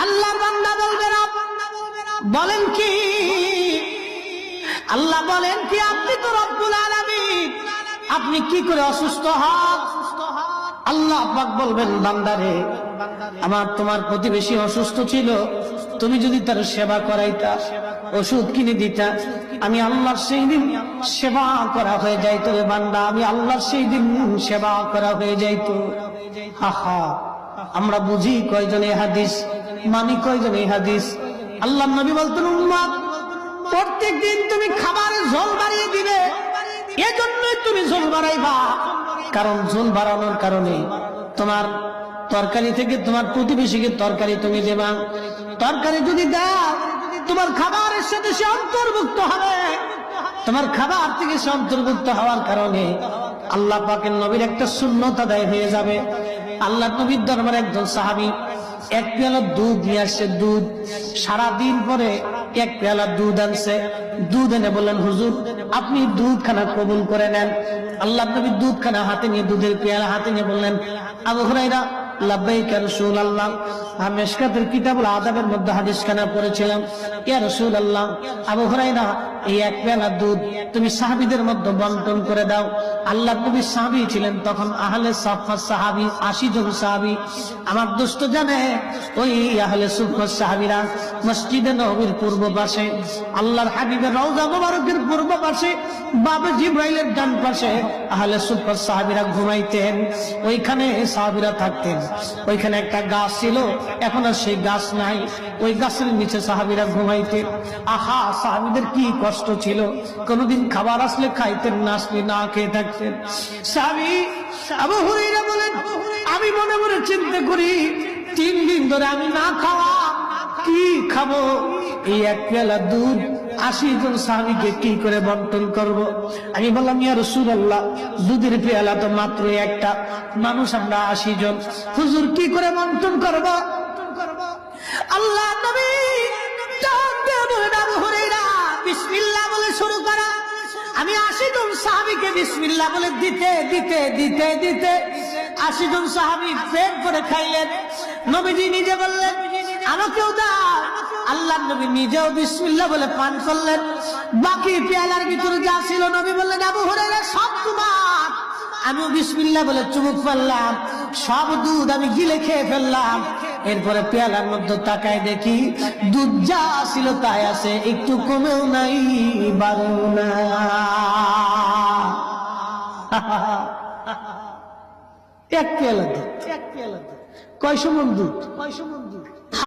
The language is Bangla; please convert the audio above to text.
আল্লাহর বান্দা বলবে না, বলেন কি? আল্লাহ বলেন কি, আপনি তো রব্বুল আলামিন, আপনি কি করে অসুস্থ হন? আল্লাহ পাক বলবেন, বান্দারে, আমার তোমার প্রতিবেশী অসুস্থ ছিল, তুমি যদি তার সেবা করাইতা, ওষুধ কিনে দিতা, আমি আল্লাহর সেই দিন সেবা করা হয়ে যাইতো রে বান্দা, আমি আল্লাহর সেই দিন সেবা করা হয়ে যাইতো। হা, আমরা বুঝি কয়জন এই হাদিস, মানি কয়জন এই হাদিস? আল্লাহর নবী বলতেন, উম্মত, প্রত্যেকদিন তুমি খাবারের ঝোল বাড়িয়ে দিবে, এজন্যই তুমি ঝোল বাড়াইবা, কারণ ঝোল বাড়ানোর কারণে তোমার তরকারি থেকে তোমার প্রতিবেশীকে তরকারি তুমি দেবা, তরকারি যদি দাও তোমার খাবারের সাথে সে অন্তর্ভুক্ত হবে, তোমার খাবার থেকে সে অন্তর্ভুক্ত হওয়ার কারণে আল্লাহ পাকের নবীর একটা সুন্নত আদায় হয়ে যাবে। আল্লাহ নবীর দরবারে একজন সাহাবী এক পেয়ালা দুধ নিয়ে আসছে, দুধ, সারাদিন পরে এক পেয়ালা দুধ আনছে, দুধ এনে বললেন, হুজুর আপনি দুধখানা কবুল করে নেন। আল্লাহ নবী দুধখানা হাতে নিয়ে, দুধের পেয়ালা হাতে নিয়ে বললেন, আবু হুরায়রা, লাব্বাইক ইয়া রাসূলুল্লাহ, আমি মিশকাতের কিতাবুল আদাবের মধ্যে হাদিসখানা পড়েছিলাম, ইয়া রাসূলুল্লাহ, আবু হুরায়রা, এই এক পেয়ালা দুধ তুমি সাহাবীদের মধ্যে বন্টন করে দাও। আল্লাহ নবী সাহাবী ছিলেন তখন আহলে সাফা সাহাবী, 80 জন সাহাবী। আমার দোস্ত জানে, ওই আহলে সুফা সাহাবীরা মসজিদে নববীর পূর্ব পাশে, আল্লাহর হাবিবের রওজা মুবারকের পূর্ব পাশে, বাবা জিবরাইলের ডান পাশে আহলে সুফা সাহাবীরা ঘুমাইতেন, ওইখানে সাহাবীরা থাকতেন। ওইখানে একটা গাছ ছিল, এখন আর সেই গাছ নাই, ওই গাছের নিচে সাহাবীরা ঘুমাইতেন। আহা, সাহাবীদের কি কষ্ট ছিল, কোনদিন খাবার আসলে খাইতেন না, আসলে না খেয়ে থাকতেন। সাহাবী আবু হুরায়রা বলেন, আমি মনে মনে চিন্তা করি, 3 দিন ধরে আমি না খাওয়া, কি খাবো? এই এক পেয়ালা দুধ 80 জন সাহাবীকে কি করে বন্টন করব? আমি বললাম, ইয়া রাসূলুল্লাহ, দুধের পেয়ালা তো মাত্র একটা, মানুষ আমরা 80 জন, হুজুর কি করে বন্টন করব? আল্লাহ নবী আবু হুরায়রা, বিসমিল্লাহ বলে শুরু করা। আমি 80 জন সাহাবীকে বিসমিল্লাহ বলে দিতে দিতে দিতে দিতে 80 জন সাহাবী পেট ভরে খাইলেন। নবীজি নিজে বললেন, আমাকেও দাও। আল্লাহ নবী নিজেও বিসমিল্লাহ বলে পান করলেন। বাকি পেয়ালার ভিতরে যা ছিল, নবী বললেন, আবু হুরায়রা, সব তোমার। আমিও বিসমিল্লাহ বলে চুমুক ফেললাম, সব দুধ আমি গিলে খেয়ে ফেললাম। এরপরে পেয়ালার মধ্যে তাকায় দেখি, দুধ যা ছিল তাই আছে, একটু কমেও নাই, বাড়েও না। এক পেয়ালা দুধ, কয়শো মণ দুধ?